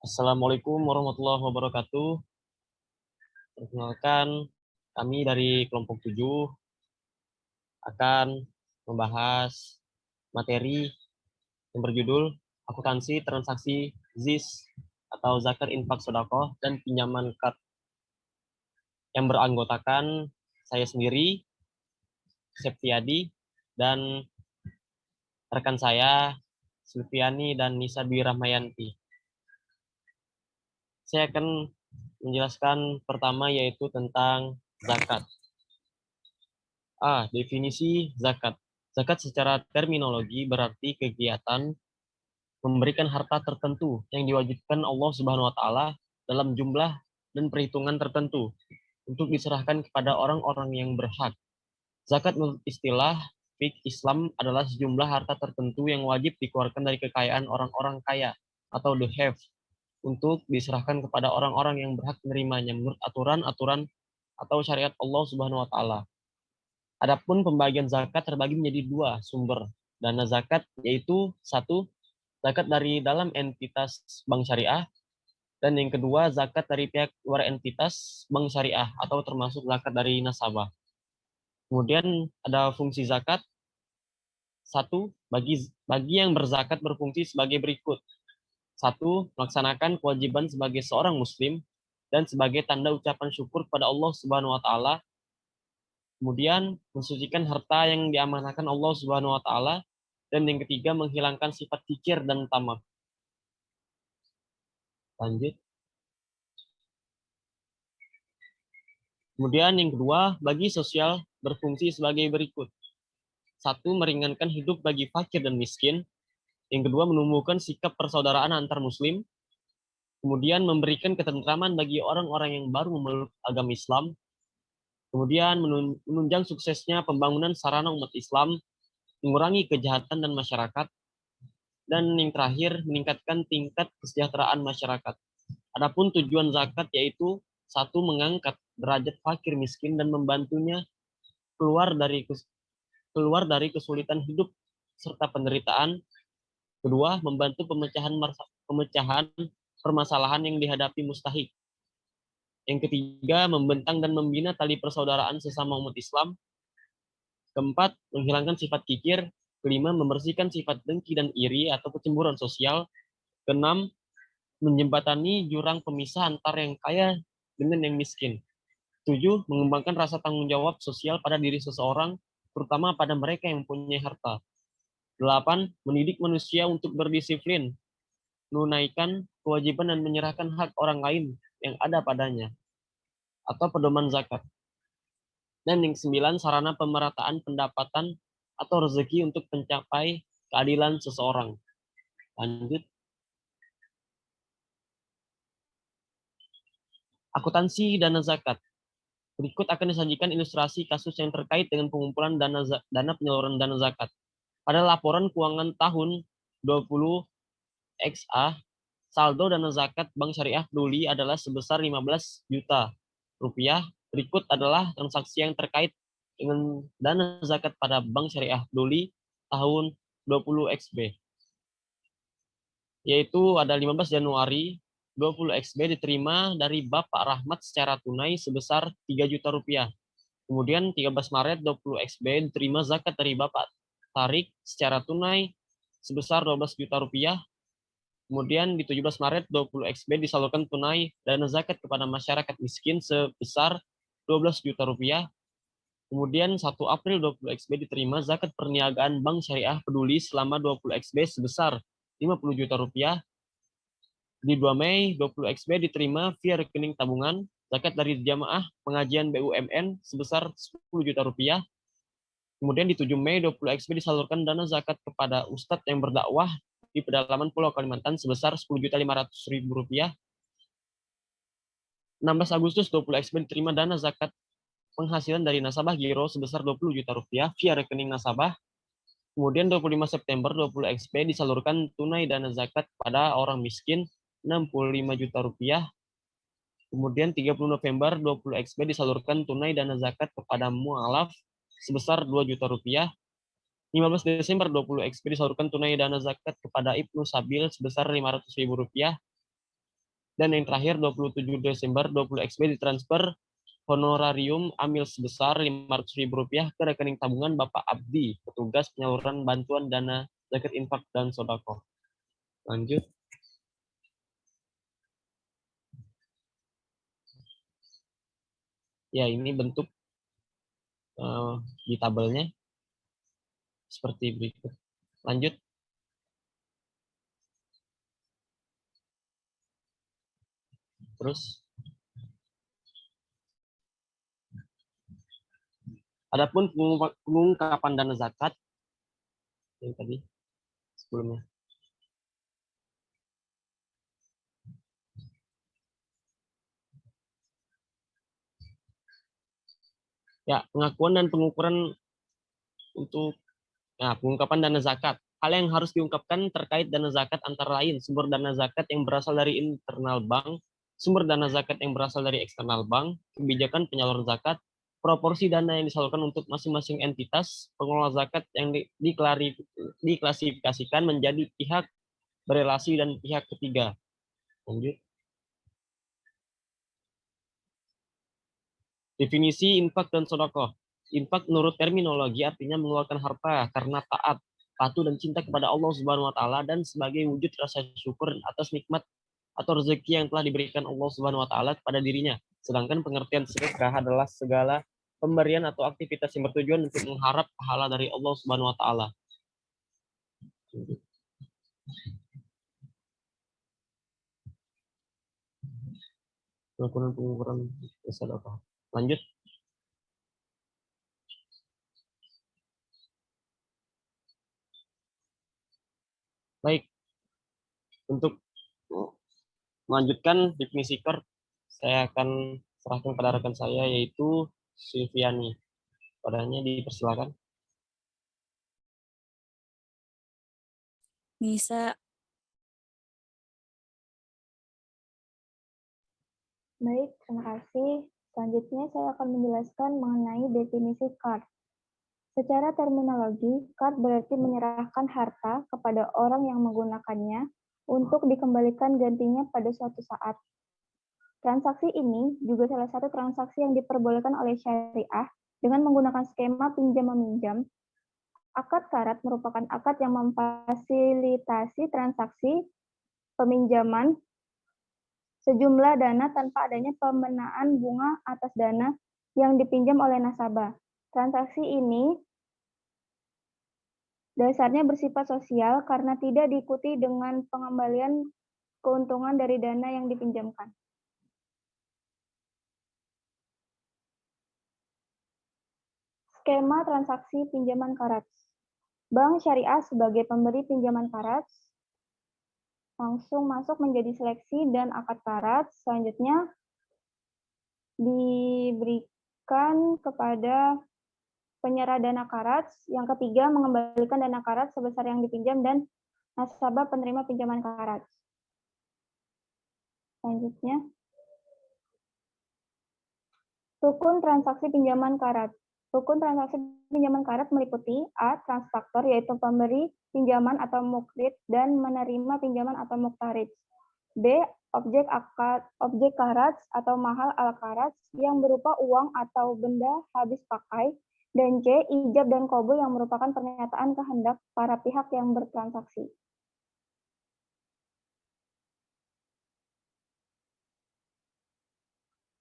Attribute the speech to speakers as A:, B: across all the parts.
A: Assalamualaikum warahmatullahi wabarakatuh. Perkenalkan, kami dari kelompok 7 akan membahas materi yang berjudul akuntansi transaksi ZIS atau zakat infak sedekah dan pinjaman kad, yang beranggotakan saya sendiri, Septiadi, dan rekan saya Sulfiani dan Nisa Dwi Rahmayanti. Saya akan menjelaskan pertama yaitu tentang zakat. Definisi zakat. Zakat secara terminologi berarti kegiatan memberikan harta tertentu yang diwajibkan Allah Subhanahu wa taala dalam jumlah dan perhitungan tertentu untuk diserahkan kepada orang-orang yang berhak. Zakat menurut istilah fikih Islam adalah sejumlah harta tertentu yang wajib dikeluarkan dari kekayaan orang-orang kaya atau the have untuk diserahkan kepada orang-orang yang berhak menerimanya menurut aturan-aturan atau syariat Allah Subhanahu wa taala. Adapun pembagian zakat terbagi menjadi dua sumber dana zakat, yaitu satu, zakat dari dalam entitas bank syariah, dan yang kedua, zakat dari pihak luar entitas bank syariah atau termasuk zakat dari nasabah. Kemudian ada fungsi zakat. Satu, bagi yang berzakat berfungsi sebagai berikut. Satu, melaksanakan kewajiban sebagai seorang muslim dan sebagai tanda ucapan syukur kepada Allah Subhanahu wa taala. Kemudian mensucikan harta yang diamanahkan Allah Subhanahu wa taala, dan yang ketiga menghilangkan sifat kikir dan tamak. Lanjut. Kemudian yang kedua, bagi sosial berfungsi sebagai berikut. Satu, meringankan hidup bagi fakir dan miskin. Yang kedua, menumbuhkan sikap persaudaraan antar muslim. Kemudian memberikan ketentraman bagi orang-orang yang baru memeluk agama Islam. Kemudian menunjang suksesnya pembangunan sarana umat Islam, mengurangi kejahatan dan masyarakat, dan yang terakhir meningkatkan tingkat kesejahteraan masyarakat. Adapun tujuan zakat yaitu satu, mengangkat derajat fakir miskin dan membantunya keluar dari kesulitan hidup serta penderitaan. Kedua, membantu pemecahan permasalahan yang dihadapi mustahik. Yang ketiga, membentang dan membina tali persaudaraan sesama umat Islam. Keempat, menghilangkan sifat kikir. Kelima, membersihkan sifat dengki dan iri atau kecemburuan sosial. Keenam, menjembatani jurang pemisah antara yang kaya dengan yang miskin. Tujuh, mengembangkan rasa tanggung jawab sosial pada diri seseorang, terutama pada mereka yang mempunyai harta. Delapan, mendidik manusia untuk berdisiplin, menunaikan kewajiban dan menyerahkan hak orang lain yang ada padanya, atau pedoman zakat. Dan yang sembilan, sarana pemerataan pendapatan atau rezeki untuk mencapai keadilan seseorang. Lanjut. Akuntansi dana zakat. Berikut akan disajikan ilustrasi kasus yang terkait dengan pengumpulan dana penyaluran dana zakat. Pada laporan keuangan tahun 20 XA, saldo dana zakat Bank Syariah Peduli adalah sebesar 15 juta rupiah. Berikut adalah transaksi yang terkait dengan dana zakat pada Bank Syariah Peduli tahun 20 XB. Yaitu ada 15 Januari 20 XB diterima dari Bapak Rahmat secara tunai sebesar 3 juta rupiah. Kemudian 13 Maret 20 XB diterima zakat dari Bapak Tarik secara tunai sebesar 12 juta rupiah. Kemudian di 17 Maret 20 XB disalurkan tunai dana zakat kepada masyarakat miskin sebesar 12 juta rupiah. Kemudian 1 April 20 XB diterima zakat perniagaan Bank Syariah Peduli selama 20 XB sebesar 50 juta rupiah. Di 2 Mei 20 XB diterima via rekening tabungan zakat dari jamaah pengajian BUMN sebesar 10 juta rupiah. Kemudian di 7 Mei 20 XB disalurkan dana zakat kepada ustadz yang berdakwah di pedalaman Pulau Kalimantan sebesar 10.500.000 rupiah. 16 Agustus 20 XB diterima dana zakat penghasilan dari nasabah giro sebesar 20 juta rupiah via rekening nasabah. Kemudian 25 September 20 XB disalurkan tunai dana zakat pada orang miskin 65 juta rupiah. Kemudian 30 November 20 XB disalurkan tunai dana zakat kepada mu'alaf sebesar 2 juta rupiah. 15 Desember 20 XP disalurkan tunai dana zakat kepada Ibnu Sabil sebesar 500.000 rupiah. Dan yang terakhir 27 Desember 20 XB ditransfer honorarium amil sebesar Rp500.000 ke rekening tabungan Bapak Abdi, petugas penyaluran bantuan dana zakat infak dan sodako. Lanjut. Ya, ini bentuk di tabelnya seperti berikut. Lanjut. Terus, adapun pengungkapan dana zakat yang tadi sebelumnya. Ya, pengakuan dan pengukuran untuk pengungkapan dana zakat. Hal yang harus diungkapkan terkait dana zakat antara lain sumber dana zakat yang berasal dari internal bank, sumber dana zakat yang berasal dari eksternal bank, kebijakan penyaluran zakat, proporsi dana yang disalurkan untuk masing-masing entitas, pengelola zakat yang diklasifikasikan menjadi pihak berelasi dan pihak ketiga. Lanjut. Definisi infak dan sedekah. Infak menurut terminologi artinya mengeluarkan harta karena taat, patuh dan cinta kepada Allah Subhanahu wa taala dan sebagai wujud rasa syukur atas nikmat atau rezeki yang telah diberikan Allah Subhanahu wa taala kepada dirinya. Sedangkan pengertian sedekah adalah segala pemberian atau aktivitas yang bertujuan untuk mengharap pahala dari Allah Subhanahu wa taala. Pengukuran sedekah. Lanjut. Baik, untuk melanjutkan definisi KER, saya akan serahkan pada rekan saya yaitu Silviani. Padanya dipersilakan.
B: Bisa.
C: Baik, terima kasih. Selanjutnya saya akan menjelaskan mengenai definisi card. Secara terminologi, card berarti menyerahkan harta kepada orang yang menggunakannya untuk dikembalikan gantinya pada suatu saat. Transaksi ini juga salah satu transaksi yang diperbolehkan oleh syariah dengan menggunakan skema pinjam-meminjam. Akad karat merupakan akad yang memfasilitasi transaksi peminjaman sejumlah dana tanpa adanya pemenaan bunga atas dana yang dipinjam oleh nasabah. Transaksi ini dasarnya bersifat sosial karena tidak diikuti dengan pengembalian keuntungan dari dana yang dipinjamkan. Skema transaksi pinjaman karat. Bank syariah sebagai pemberi pinjaman karat langsung masuk menjadi seleksi dan akad karat. Selanjutnya diberikan kepada penyerah dana karat. Yang ketiga, mengembalikan dana karat sebesar yang dipinjam dan nasabah penerima pinjaman karat. Selanjutnya, rukun transaksi pinjaman karat. Rukun transaksi pinjaman karat meliputi A. Transfaktor, yaitu pemberi pinjaman atau mukrid dan menerima pinjaman atau muktarid. B. Objek karat atau mahal al karat yang berupa uang atau benda habis pakai. Dan C. Ijab dan qabul yang merupakan pernyataan kehendak para pihak yang bertransaksi.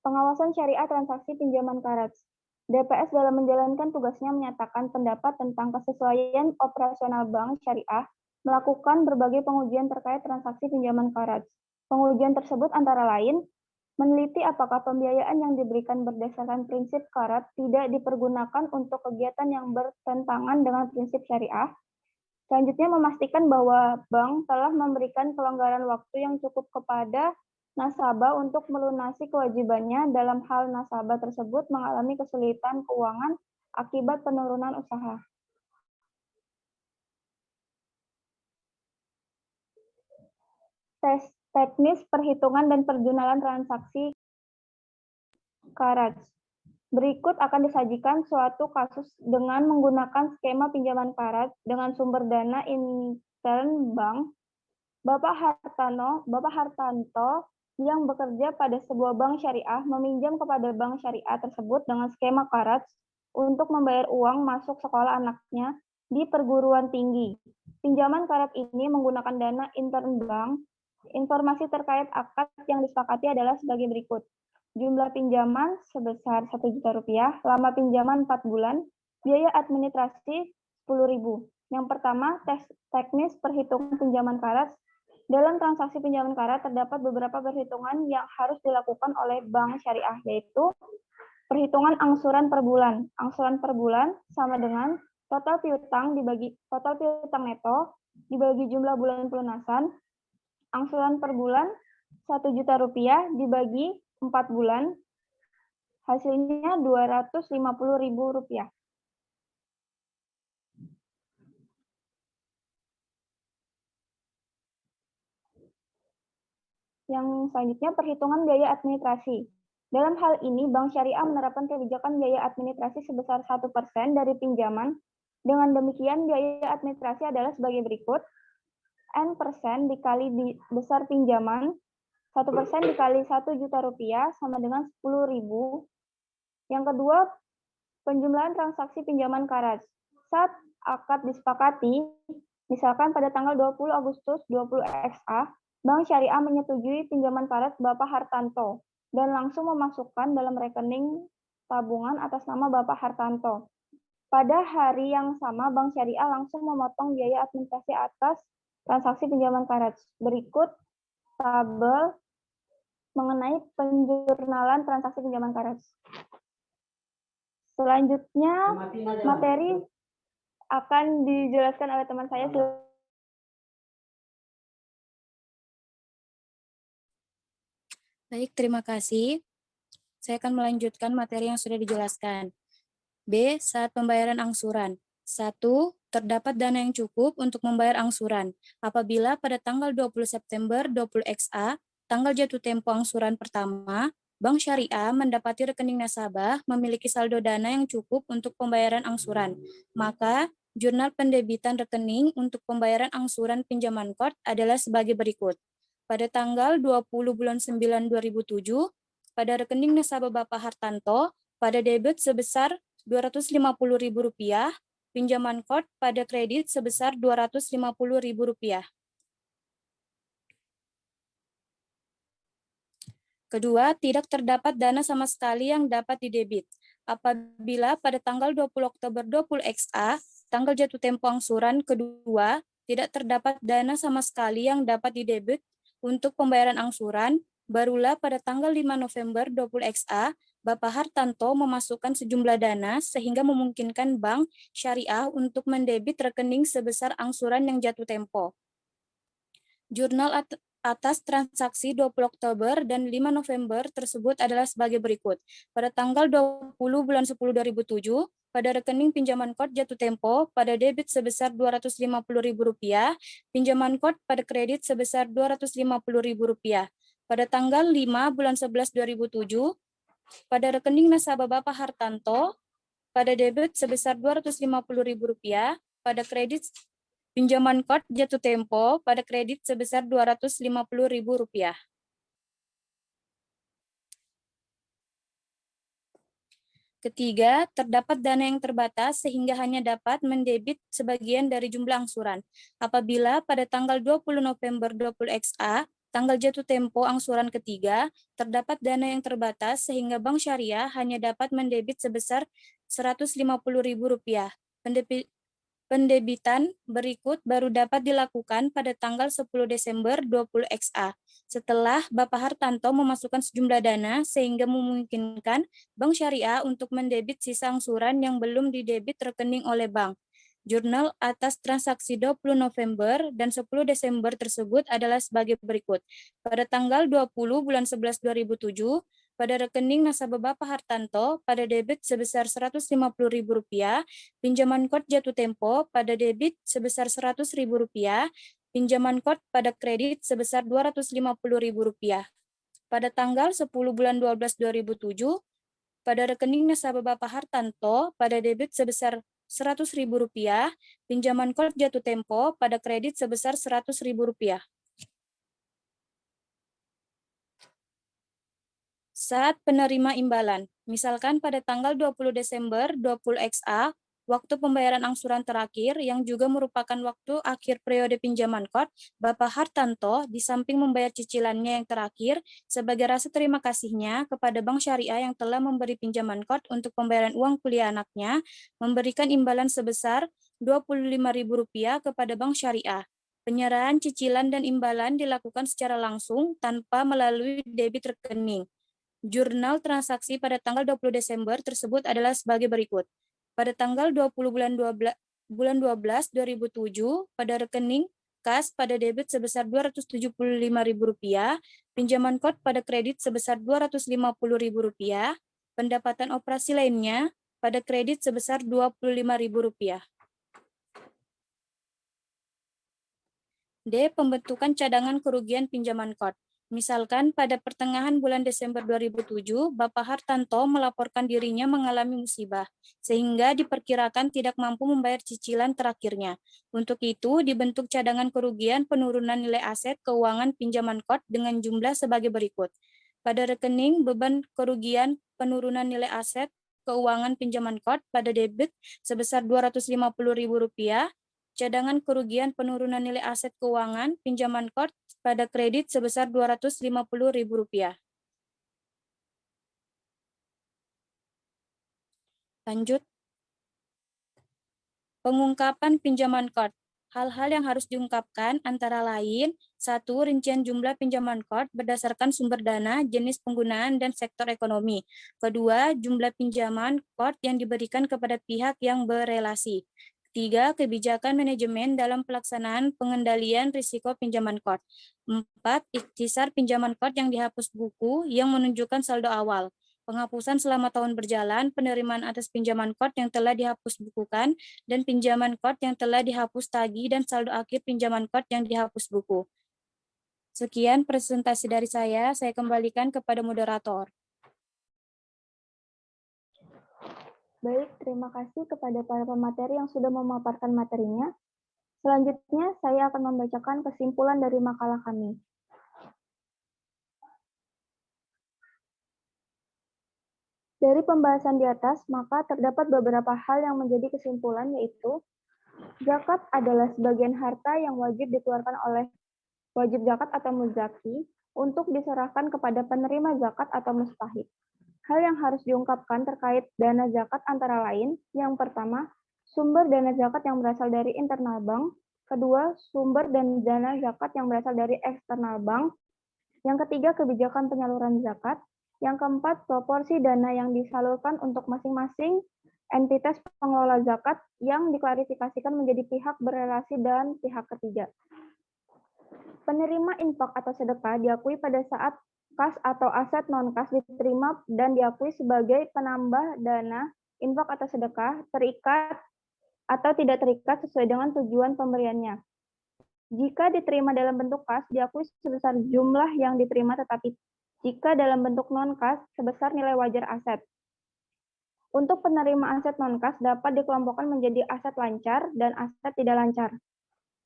C: Pengawasan syariah transaksi pinjaman karat. DPS dalam menjalankan tugasnya menyatakan pendapat tentang kesesuaian operasional bank syariah melakukan berbagai pengujian terkait transaksi pinjaman karat. Pengujian tersebut antara lain meneliti apakah pembiayaan yang diberikan berdasarkan prinsip karat tidak dipergunakan untuk kegiatan yang bertentangan dengan prinsip syariah. Selanjutnya memastikan bahwa bank telah memberikan kelonggaran waktu yang cukup kepada nasabah untuk melunasi kewajibannya dalam hal nasabah tersebut mengalami kesulitan keuangan akibat penurunan usaha. Teknis perhitungan dan perjunalan transaksi karat. Berikut akan disajikan suatu kasus dengan menggunakan skema pinjaman karat dengan sumber dana intern bank. Bapak Hartanto yang bekerja pada sebuah bank syariah meminjam kepada bank syariah tersebut dengan skema qaraj untuk membayar uang masuk sekolah anaknya di perguruan tinggi. Pinjaman qaraj ini menggunakan dana intern bank. Informasi terkait akad yang disepakati adalah sebagai berikut. Jumlah pinjaman sebesar 1 juta rupiah, lama pinjaman 4 bulan, biaya administrasi 10.000. Yang pertama, teknis perhitungan pinjaman qaraj. Dalam transaksi pinjaman qaraj terdapat beberapa perhitungan yang harus dilakukan oleh bank syariah, yaitu perhitungan angsuran per bulan. Angsuran per bulan sama dengan total piutang neto dibagi jumlah bulan pelunasan. Angsuran per bulan 1 juta rupiah dibagi 4 bulan, hasilnya 250.000 rupiah. Yang selanjutnya, perhitungan biaya administrasi. Dalam hal ini, Bank Syariah menerapkan kebijakan biaya administrasi sebesar 1% dari pinjaman. Dengan demikian, biaya administrasi adalah sebagai berikut. N% dikali besar pinjaman, 1% dikali 1 juta rupiah sama dengan 10.000. Yang kedua, penjumlahan transaksi pinjaman qaraj. Saat akad disepakati, misalkan pada tanggal 20 Agustus 20 XA, Bank Syariah menyetujui pinjaman qaraj Bapak Hartanto dan langsung memasukkan dalam rekening tabungan atas nama Bapak Hartanto. Pada hari yang sama, Bank Syariah langsung memotong biaya administrasi atas transaksi pinjaman qaraj. Berikut tabel mengenai penjurnalan transaksi pinjaman qaraj. Selanjutnya, materi akan dijelaskan oleh teman saya.
B: Baik, terima kasih. Saya akan melanjutkan materi yang sudah dijelaskan. B. Saat pembayaran angsuran. 1. Terdapat dana yang cukup untuk membayar angsuran. Apabila pada tanggal 20 September 20 XA, tanggal jatuh tempo angsuran pertama, Bank Syariah mendapati rekening nasabah memiliki saldo dana yang cukup untuk pembayaran angsuran. Maka, jurnal pendebitan rekening untuk pembayaran angsuran pinjaman qard adalah sebagai berikut. Pada tanggal 20 bulan 9 2007, pada rekening nasabah Bapak Hartanto, pada debit sebesar Rp250.000, pinjaman qard pada kredit sebesar Rp250.000. Kedua, tidak terdapat dana sama sekali yang dapat didebit. Apabila pada tanggal 20 Oktober 20 XA, tanggal jatuh tempo angsuran kedua, tidak terdapat dana sama sekali yang dapat didebit untuk pembayaran angsuran, barulah pada tanggal 5 November 20 XA, Bapak Hartanto memasukkan sejumlah dana sehingga memungkinkan Bank Syariah untuk mendebit rekening sebesar angsuran yang jatuh tempo. Jurnal atas transaksi 20 Oktober dan 5 November tersebut adalah sebagai berikut. Pada tanggal 20 bulan 10 2007, pada rekening pinjaman qard jatuh tempo, pada debit sebesar Rp250.000, pinjaman qard pada kredit sebesar Rp250.000. Pada tanggal 5 bulan 11 2007, pada rekening nasabah Bapak Hartanto, pada debit sebesar Rp250.000, pada kredit pinjaman qard jatuh tempo pada kredit sebesar Rp250.000. Ketiga, terdapat dana yang terbatas sehingga hanya dapat mendebit sebagian dari jumlah angsuran. Apabila pada tanggal 20 November 20 XA, tanggal jatuh tempo angsuran ketiga, terdapat dana yang terbatas sehingga Bank Syariah hanya dapat mendebit sebesar Rp150.000. Pendebitan berikut baru dapat dilakukan pada tanggal 10 Desember 20 XA, setelah Bapak Hartanto memasukkan sejumlah dana sehingga memungkinkan Bank Syariah untuk mendebit sisa angsuran yang belum didebit rekening oleh bank. Jurnal atas transaksi 20 November dan 10 Desember tersebut adalah sebagai berikut. Pada tanggal 20 bulan 11 2007, pada rekening nasabah Bapak Hartanto pada debit sebesar Rp150.000, pinjaman qard jatuh tempo pada debit sebesar Rp100.000, pinjaman qard pada kredit sebesar Rp250.000. Pada tanggal 10 bulan 12 2007, pada rekening nasabah Bapak Hartanto pada debit sebesar Rp100.000, pinjaman qard jatuh tempo pada kredit sebesar Rp100.000. Saat penerima imbalan, misalkan pada tanggal 20 Desember 20 XA, waktu pembayaran angsuran terakhir yang juga merupakan waktu akhir periode pinjaman KOR, Bapak Hartanto di samping membayar cicilannya yang terakhir sebagai rasa terima kasihnya kepada Bank Syariah yang telah memberi pinjaman KOR untuk pembayaran uang kuliah anaknya, memberikan imbalan sebesar Rp25.000 kepada Bank Syariah. Penyerahan cicilan dan imbalan dilakukan secara langsung tanpa melalui debit rekening. Jurnal transaksi pada tanggal 20 Desember tersebut adalah sebagai berikut. Pada tanggal 20 bulan 12 2007 pada rekening kas pada debit sebesar Rp275.000, pinjaman KOR pada kredit sebesar Rp250.000, pendapatan operasi lainnya pada kredit sebesar Rp25.000. D. Pembentukan cadangan kerugian pinjaman KOR. Misalkan pada pertengahan bulan Desember 2007, Bapak Hartanto melaporkan dirinya mengalami musibah, sehingga diperkirakan tidak mampu membayar cicilan terakhirnya. Untuk itu, dibentuk cadangan kerugian penurunan nilai aset keuangan pinjaman KOR dengan jumlah sebagai berikut. Pada rekening beban kerugian penurunan nilai aset keuangan pinjaman KOR pada debit sebesar Rp250.000, cadangan kerugian penurunan nilai aset keuangan pinjaman KOR pada kredit sebesar Rp250.000. Lanjut. Pengungkapan pinjaman KOR. Hal-hal yang harus diungkapkan antara lain, 1. Rincian jumlah pinjaman KOR berdasarkan sumber dana, jenis penggunaan, dan sektor ekonomi. Kedua, jumlah pinjaman KOR yang diberikan kepada pihak yang berelasi. 3. Kebijakan manajemen dalam pelaksanaan pengendalian risiko pinjaman KOR. 4. Ikhtisar pinjaman KOR yang dihapus buku yang menunjukkan saldo awal. Penghapusan selama tahun berjalan, penerimaan atas pinjaman KOR yang telah dihapus bukukan, dan pinjaman KOR yang telah dihapus tagih dan saldo akhir pinjaman KOR yang dihapus buku. Sekian presentasi dari saya kembalikan kepada moderator.
C: Baik, terima kasih kepada para pemateri yang sudah memaparkan materinya. Selanjutnya, saya akan membacakan kesimpulan dari makalah kami. Dari pembahasan di atas, maka terdapat beberapa hal yang menjadi kesimpulan, yaitu zakat adalah sebagian harta yang wajib dikeluarkan oleh wajib zakat atau muzaki untuk diserahkan kepada penerima zakat atau mustahik. Hal yang harus diungkapkan terkait dana zakat antara lain, yang pertama, sumber dana zakat yang berasal dari internal bank, kedua, sumber dan dana zakat yang berasal dari eksternal bank, yang ketiga, kebijakan penyaluran zakat, yang keempat, proporsi dana yang disalurkan untuk masing-masing entitas pengelola zakat yang diklarifikasikan menjadi pihak berelasi dan pihak ketiga. Penerima infak atau sedekah diakui pada saat kas atau aset non-kas diterima dan diakui sebagai penambah dana infak atau sedekah terikat atau tidak terikat sesuai dengan tujuan pemberiannya. Jika diterima dalam bentuk kas, diakui sebesar jumlah yang diterima, tetapi jika dalam bentuk non-kas, sebesar nilai wajar aset. Untuk penerima aset non-kas dapat dikelompokkan menjadi aset lancar dan aset tidak lancar.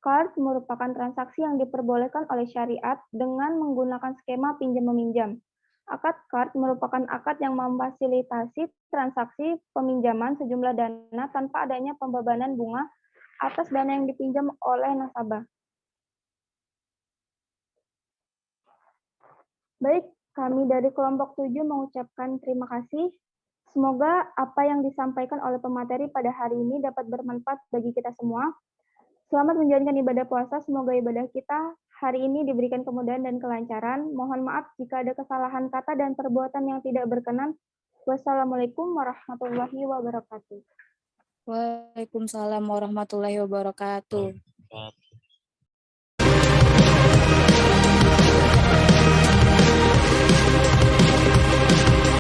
C: KARD merupakan transaksi yang diperbolehkan oleh syariat dengan menggunakan skema pinjam-meminjam. Akad KARD merupakan akad yang memfasilitasi transaksi peminjaman sejumlah dana tanpa adanya pembebanan bunga atas dana yang dipinjam oleh nasabah. Baik, kami dari kelompok 7 mengucapkan terima kasih. Semoga apa yang disampaikan oleh pemateri pada hari ini dapat bermanfaat bagi kita semua. Selamat menjalankan ibadah puasa, semoga ibadah kita hari ini diberikan kemudahan dan kelancaran. Mohon maaf jika ada kesalahan kata dan perbuatan yang tidak berkenan. Wassalamualaikum warahmatullahi wabarakatuh.
B: Waalaikumsalam warahmatullahi wabarakatuh.